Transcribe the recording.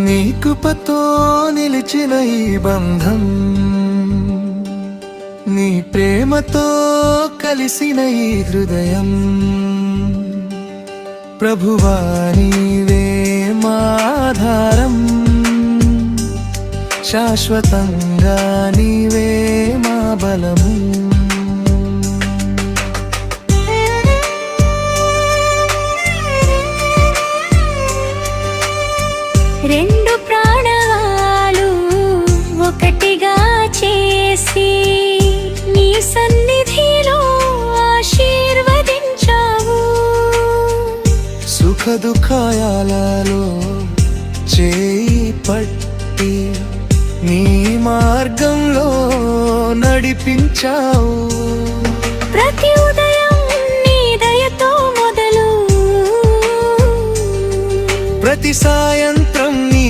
నీ కృపతో నిలిచిన ఈ బంధం, నీ ప్రేమతో కలిసిన ఈ హృదయం, ప్రభువా నీవే మా ఆధారం, శాశ్వతంగా నీవే మా బలము. రెండు ప్రాణాలు ఒకటిగా చేసి నీ సన్నిధిలో ఆశీర్వదించావు. సుఖ దుఃఖాలలో చేయి పట్టి నీ మార్గంలో నడిపించావు. ప్రతి ఉదయం నీ దయతో మొదలు, ప్రతి సాయం